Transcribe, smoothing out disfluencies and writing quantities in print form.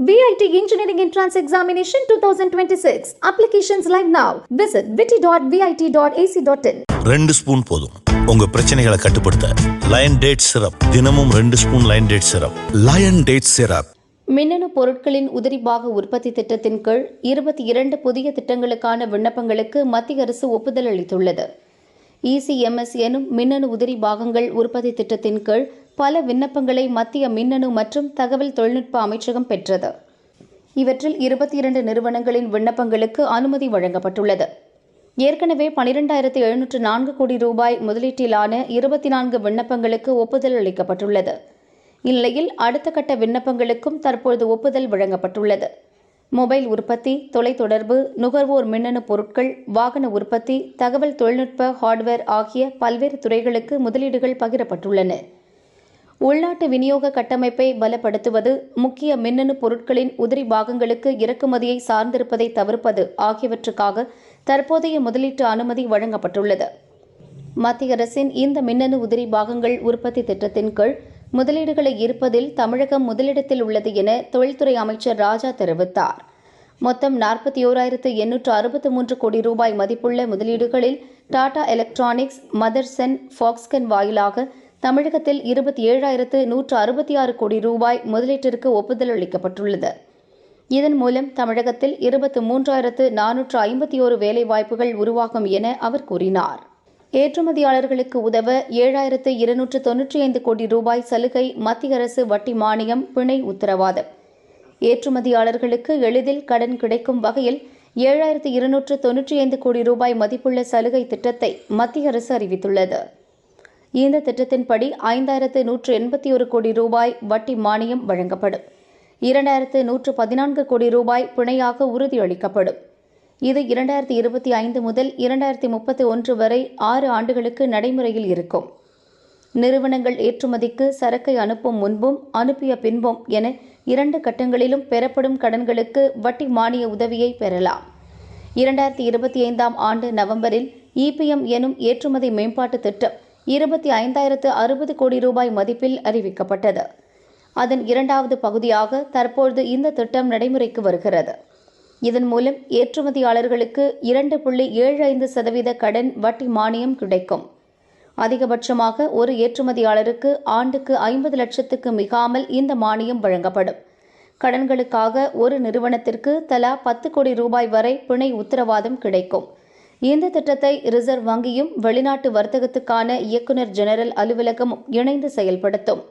VIT Engineering Entrance Examination 2026. Applications live now. Visit vit.vit.ac.in. 2 spoon போதும் உங்க பிரச்சனைகளை கட்டுப்படுத்த. லயன் டேட் சிரப் தினமும் 2 spoon lion date syrup. Lion date syrup. மின்னணு பொருட்களின் உதிரிபாக உற்பத்தி திட்டத்தின் கீழ் 22 புதிய திட்டங்களுக்கான விண்ணப்பங்களுக்கு மத்திய அரசு ஒப்புதல் அளித்துள்ளது. ECMS எனும் மின்னணு உதிரி பாகங்கள் உற்பத்தி திட்டத்தின் கீழ் பல விண்ணப்பங்களை மத்திய மின்னணு மற்றும் தகவல் தொழில்நுட்ப அமைச்சகம் பெற்றது. இவற்றில் 22 நிறுவனங்களின் விண்ணப்பங்களுக்கு அனுமதி வழங்கப்பட்டுள்ளது. ஏற்கனவே 12,704 கோடி ரூபாய் முதலீட்டிலான 24 விண்ணப்பங்களுக்கு ஒப்புதல் அளிக்கப்பட்டுள்ளது. இந்நிலையில் அடுத்த கட்ட விண்ணப்பங்களுக்கும் தற்பொழுது ஒப்புதல் வழங்கப்பட்டுள்ளது. மொபைல் உற்பத்தி, தொலைத்தொடர்பு, நுகர்வோர் மின்னணு பொருட்கள், வாகன உற்பத்தி, தகவல் தொழில்நுட்ப ஹார்ட்வேர் ஆகிய பல்வேறு துறைகளுக்கு முதலீடுகள் பகிரப்பட்டுள்ளன. உள்நாட்டு விநியோக கட்டமைப்பை பலப்படுத்துவது, முக்கிய மின்னணு பொருட்களின் உதிரி பாகங்களுக்கு இறக்குமதியை சார்ந்திருப்பதை தவிர்ப்பது ஆகியவற்றுக்காக தற்போதைய முதலீட்டு அனுமதி வழங்கப்பட்டுள்ளது. மத்திய அரசின் இந்த மின்னணு உதிரி பாகங்கள் உற்பத்தி திட்டத்தின் கீழ் முதலீடுகளை ஈர்ப்பதில் தமிழகம் முதலிடத்தில் உள்ளது என தொழில்துறை அமைச்சர் ராஜா தெரிவித்தார். மொத்தம் 41,863 கோடி ரூபாய் மதிப்புள்ள முதலீடுகளில் டாடா எலக்ட்ரானிக்ஸ், மதர்சன், ஃபாக்ஸ்கன் வாயிலாக தமிழகத்தில் 27,166 கோடி ரூபாய் முதலீட்டிற்கு ஒப்புதல் அளிக்கப்பட்டுள்ளது. இதன் மூலம் தமிழகத்தில் 23,451 வேலைவாய்ப்புகள் உருவாகும் என அவர் கூறினார். ஏற்றுமதியாளர்களுக்கு உதவ 7,295 கோடி ரூபாய் சலுகை, மத்திய அரசு வட்டி மானியம், பிணை உத்தரவாதம். ஏற்றுமதியாளர்களுக்கு எளிதில் கடன் கிடைக்கும் வகையில் 7,295 கோடி ரூபாய் மதிப்புள்ள சலுகை திட்டத்தை மத்திய அரசு அறிவித்துள்ளது. இந்த திட்டத்தின்படி 5,181 கோடி ரூபாய் வட்டி மானியம் வழங்கப்படும். 2,114 கோடி ரூபாய் பிணையாக உறுதியளிக்கப்படும். இது 2025 முதல் 2031 வரை 6 ஆண்டுகளுக்கு நடைமுறையில் இருக்கும். நிறுவனங்கள் ஏற்றுமதிக்கு சரக்கை அனுப்பும் முன்பும் அனுப்பிய பின்பும் என 2 கட்டங்களிலும் பெறப்படும் கடன்களுக்கு வட்டி மானிய உதவியை பெறலாம். 2025 ஆண்டு நவம்பரில் EPM எனும் ஏற்றுமதி மேம்பாட்டு திட்டம் 25,060 கோடி ரூபாய் மதிப்பில் அறிவிக்கப்பட்டது. அதன் 2வது பகுதியாக தற்போது இந்த திட்டம் நடைமுறைக்கு வருகிறது. இதன் மூலம் ஏற்றுமதியாளர்களுக்கு 2.75% கடன் வட்டி மானியம் கிடைக்கும். அதிகபட்சமாக ஒரு ஏற்றுமதியாளருக்கு ஆண்டுக்கு 50 லட்சத்துக்கு மிகாமல் இந்த மானியம் வழங்கப்படும். கடன்களுக்காக ஒரு நிறுவனத்திற்கு தலா 10 கோடி ரூபாய் வரை பிணை உத்தரவாதம் கிடைக்கும். இந்த திட்டத்தை ரிசர்வ் வங்கியும் வெளிநாட்டு வர்த்தகத்துக்கான இயக்குநர் ஜெனரல் அலுவலகமும் இணைந்து செயல்படுத்தும்.